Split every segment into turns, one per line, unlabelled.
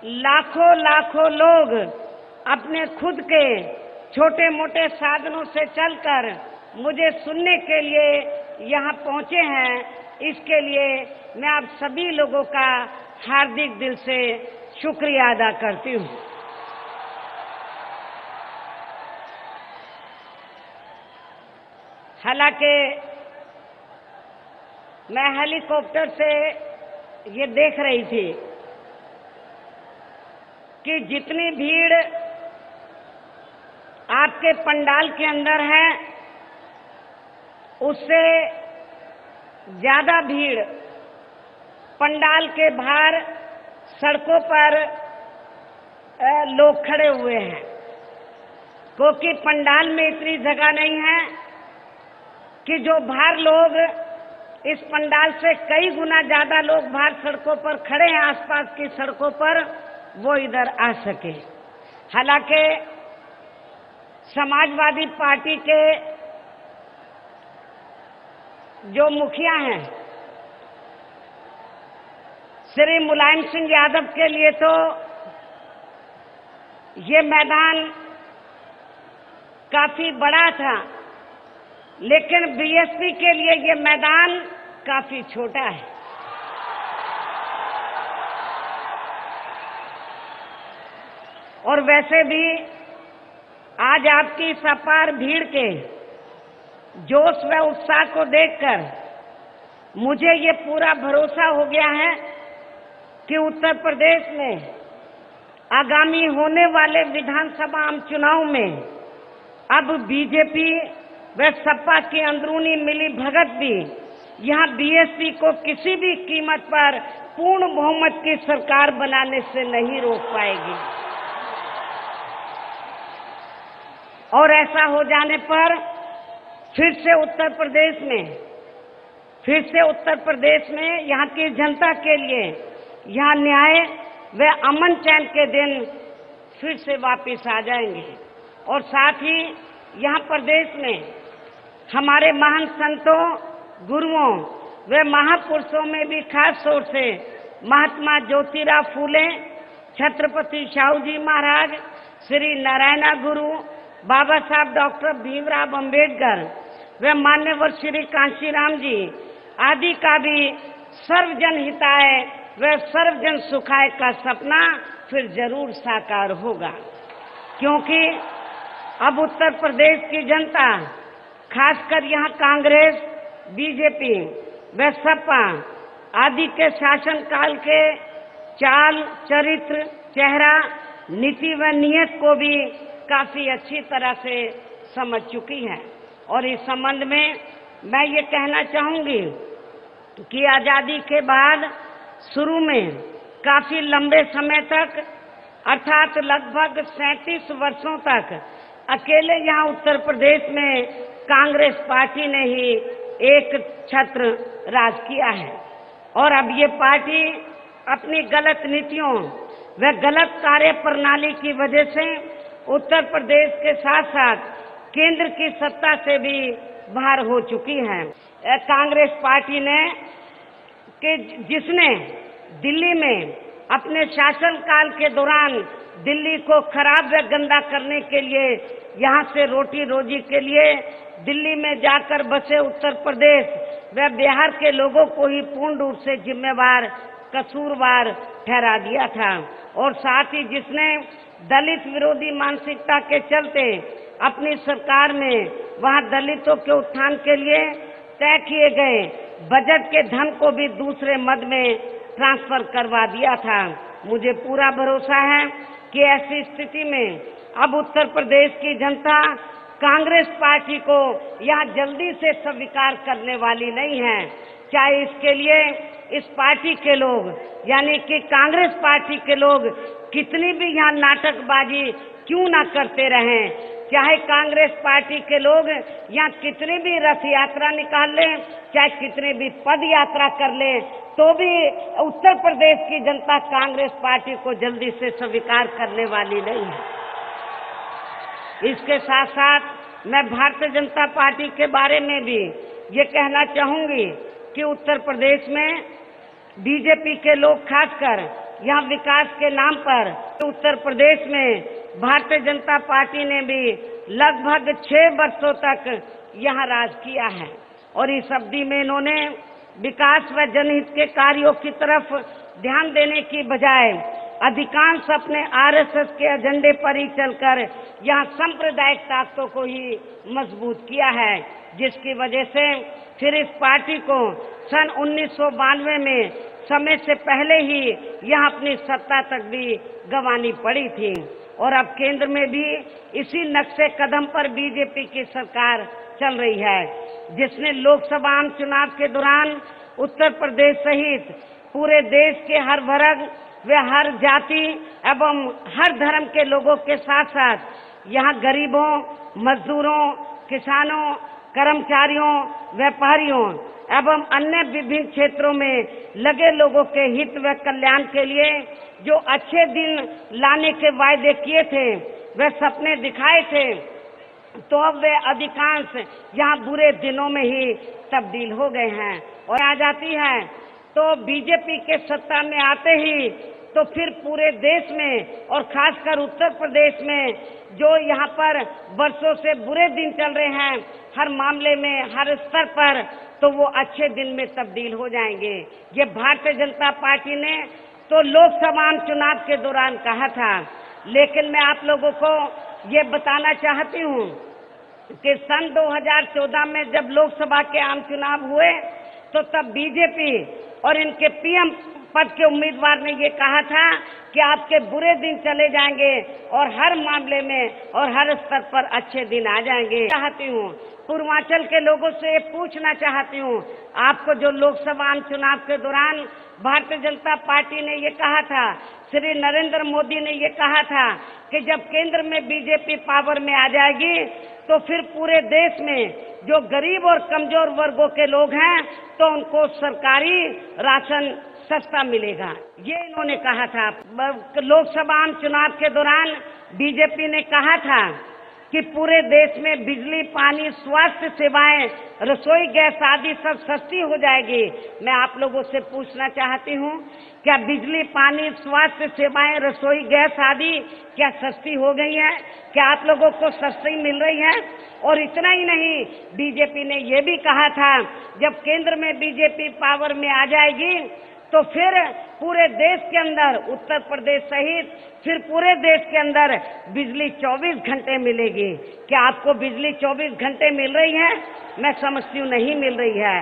लाखों लाखों लोग अपने खुद के छोटे मोटे साधनों से चलकर मुझे सुनने के लिए यहाँ पहुँचे हैं। इसके लिए मैं आप सभी लोगों का हार्दिक दिल से शुक्रिया अदा करती हूँ। हालांकि मैं हेलीकॉप्टर से ये देख रही थी कि जितनी भीड़ आपके पंडाल के अंदर है उससे ज्यादा भीड़ पंडाल के बाहर सड़कों पर लोग खड़े हुए हैं, क्योंकि पंडाल में इतनी जगह नहीं है कि जो बाहर लोग इस पंडाल से कई गुना ज्यादा लोग बाहर सड़कों पर खड़े हैं आसपास की सड़कों पर, वो इधर आ सके। हालांकि समाजवादी पार्टी के जो मुखिया हैं श्री मुलायम सिंह यादव के लिए तो ये मैदान काफी बड़ा था, लेकिन बीएसपी के लिए ये मैदान काफी छोटा है। और वैसे भी आज आपकी इस अपार भीड़ के जोश व उत्साह को देखकर मुझे ये पूरा भरोसा हो गया है कि उत्तर प्रदेश में आगामी होने वाले विधानसभा आम चुनाव में अब बीजेपी व सपा की अंदरूनी मिली भगत भी यहाँ बीएसपी को किसी भी कीमत पर पूर्ण बहुमत की सरकार बनाने से नहीं रोक पाएगी। और ऐसा हो जाने पर फिर से उत्तर प्रदेश में यहाँ की जनता के लिए यहाँ न्याय व अमन चैन के दिन फिर से वापस आ जाएंगे। और साथ ही यहाँ प्रदेश में हमारे महान संतों, गुरुओं व महापुरुषों में भी खास तौर से महात्मा ज्योतिराव फूले, छत्रपति शाहू जी महाराज, श्री नारायणा गुरु, बाबा साहब डॉक्टर भीमराव अंबेडकर व मान्यवर श्री कांशीराम जी आदि का भी सर्वजन हिताय व सर्वजन सुखाय का सपना फिर जरूर साकार होगा। क्योंकि अब उत्तर प्रदेश की जनता, खासकर यहाँ कांग्रेस, बीजेपी व सपा आदि के शासन काल के चाल, चरित्र, चेहरा, नीति व नियत को भी काफी अच्छी तरह से समझ चुकी है। और इस संबंध में मैं ये कहना चाहूंगी कि आजादी के बाद शुरू में काफी लंबे समय तक अर्थात लगभग 37 वर्षों तक अकेले यहाँ उत्तर प्रदेश में कांग्रेस पार्टी ने ही एक छत्र राज किया है। और अब ये पार्टी अपनी गलत नीतियों व गलत कार्य प्रणाली की वजह से उत्तर प्रदेश के साथ साथ केंद्र की सत्ता से भी बाहर हो चुकी है। कांग्रेस पार्टी ने जिसने दिल्ली में अपने शासनकाल के दौरान दिल्ली को खराब व गंदा करने के लिए यहाँ से रोटी रोजी के लिए दिल्ली में जाकर बसे उत्तर प्रदेश व बिहार के लोगों को ही पूर्ण रूप से जिम्मेवार, कसूरवार ठहरा दिया था। और साथ ही जिसने दलित विरोधी मानसिकता के चलते अपनी सरकार में वहां दलितों के उत्थान के लिए तय किए गए बजट के धन को भी दूसरे मद में ट्रांसफर करवा दिया था। मुझे पूरा भरोसा है कि ऐसी स्थिति में अब उत्तर प्रदेश की जनता कांग्रेस पार्टी को यहाँ जल्दी से स्वीकार करने वाली नहीं है। चाहे इसके लिए इस पार्टी के लोग यानी कि कांग्रेस पार्टी के लोग कितनी भी यहाँ नाटकबाजी क्यों ना करते रहें, चाहे कांग्रेस पार्टी के लोग यहाँ कितनी भी रथ यात्रा निकाल लें, चाहे कितनी भी पद यात्रा कर लें, तो भी उत्तर प्रदेश की जनता कांग्रेस पार्टी को जल्दी से स्वीकार करने वाली नहीं है। इसके साथ साथ मैं भारतीय जनता पार्टी के बारे में भी ये कहना चाहूंगी कि उत्तर प्रदेश में बीजेपी के लोग खासकर यहाँ विकास के नाम पर उत्तर प्रदेश में भारतीय जनता पार्टी ने भी लगभग 6 वर्षों तक यहाँ राज किया है और इस अवधि में इन्होंने विकास व जनहित के कार्यों की तरफ ध्यान देने की बजाय अधिकांश अपने आरएसएस के एजेंडे पर ही चलकर यहाँ सांप्रदायिक ताकतों को ही मजबूत किया है, जिसकी वजह से फिर इस पार्टी को सन 1992 में समय से पहले ही यहाँ अपनी सत्ता तक भी गंवानी पड़ी थी और अब केंद्र में भी इसी नक्शे कदम पर बीजेपी की सरकार चल रही है, जिसने लोकसभा आम चुनाव के दौरान उत्तर प्रदेश सहित पूरे देश के हर वर्ग व हर जाति एवं हर धर्म के लोगों के साथ साथ यहाँ गरीबों, मजदूरों, किसानों, कर्मचारियों, व्यापारियों एवं अन्य विभिन्न क्षेत्रों में लगे लोगों के हित व कल्याण के लिए जो अच्छे दिन लाने के वायदे किए थे, वे सपने दिखाए थे, तो अब वे अधिकांश यहाँ बुरे दिनों में ही तब्दील हो गए हैं और आ जाती है। तो बीजेपी के सत्ता में आते ही तो फिर पूरे देश में और खासकर उत्तर प्रदेश में जो यहाँ पर वर्षों से बुरे दिन चल रहे हैं हर मामले में, हर स्तर पर, तो वो अच्छे दिन में तब्दील हो जाएंगे। ये भारतीय जनता पार्टी ने तो लोकसभा चुनाव के दौरान कहा था, लेकिन मैं आप लोगों को ये बताना चाहती हूँ कि सन 2014 में जब लोकसभा के आम चुनाव हुए तो तब बीजेपी और इनके पीएम पद के उम्मीदवार ने ये कहा था कि आपके बुरे दिन चले जाएंगे और हर मामले में और हर स्तर पर अच्छे दिन आ जाएंगे। चाहती हूँ पूर्वांचल के लोगों से पूछना चाहती हूँ, आपको जो लोकसभा चुनाव के दौरान भारतीय जनता पार्टी ने ये कहा था, श्री नरेंद्र मोदी ने ये कहा था कि जब केंद्र में बीजेपी पावर में आ जाएगी तो फिर पूरे देश में जो गरीब और कमजोर वर्गों के लोग हैं तो उनको सरकारी राशन सस्ता मिलेगा, ये इन्होंने कहा था। लोकसभा चुनाव के दौरान बीजेपी ने कहा था कि पूरे देश में बिजली, पानी, स्वास्थ्य सेवाएं, रसोई गैस आदि सब सस्ती हो जाएगी। मैं आप लोगों से पूछना चाहती हूँ, क्या बिजली, पानी, स्वास्थ्य सेवाएं, रसोई गैस आदि क्या सस्ती हो गई है? क्या आप लोगों को सस्ती मिल रही है? और इतना ही नहीं, बीजेपी ने ये भी कहा था जब केंद्र में बीजेपी पावर में आ जाएगी तो फिर पूरे देश के अंदर, उत्तर प्रदेश सहित फिर पूरे देश के अंदर बिजली 24 घंटे मिलेगी। क्या आपको बिजली 24 घंटे मिल रही है? मैं समझती हूँ नहीं मिल रही है।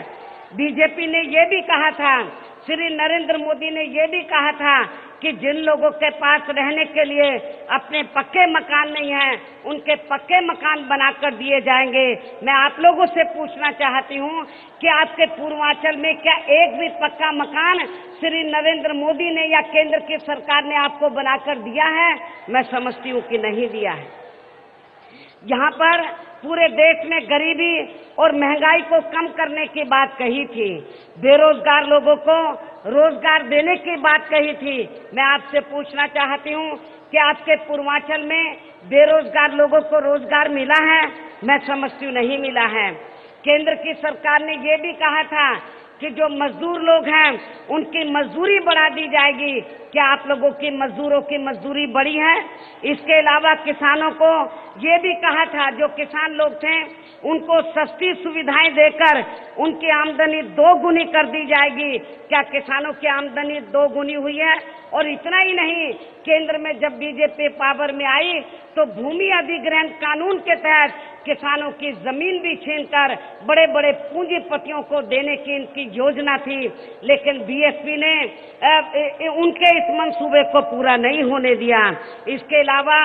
बीजेपी ने ये भी कहा था, श्री नरेंद्र मोदी ने ये भी कहा था कि जिन लोगों के पास रहने के लिए अपने पक्के मकान नहीं हैं, उनके पक्के मकान बनाकर दिए जाएंगे। मैं आप लोगों से पूछना चाहती हूँ कि आपके पूर्वांचल में क्या एक भी पक्का मकान श्री नरेंद्र मोदी ने या केंद्र की सरकार ने आपको बनाकर दिया है? मैं समझती हूँ कि नहीं दिया है। यहाँ पर पूरे देश में गरीबी और महंगाई को कम करने की बात कही थी, बेरोजगार लोगों को रोजगार देने की बात कही थी। मैं आपसे पूछना चाहती हूँ कि आपके पूर्वांचल में बेरोजगार लोगों को रोजगार मिला है? मैं समझती हूँ नहीं मिला है। केंद्र की सरकार ने ये भी कहा था कि जो मजदूर लोग हैं उनकी मजदूरी बढ़ा दी जाएगी। क्या आप लोगों की मजदूरों की मजदूरी बढ़ी है? इसके अलावा किसानों को ये भी कहा था, जो किसान लोग थे उनको सस्ती सुविधाएं देकर उनकी आमदनी 2 गुनी कर दी जाएगी। क्या किसानों की आमदनी 2 गुनी हुई है? और इतना ही नहीं, केंद्र में जब बीजेपी पावर में आई तो भूमि अधिग्रहण कानून के तहत किसानों की जमीन भी छीनकर बड़े बड़े पूंजीपतियों को देने की इनकी योजना थी, लेकिन बीएसपी ने उनके इस मंसूबे को पूरा नहीं होने दिया। इसके अलावा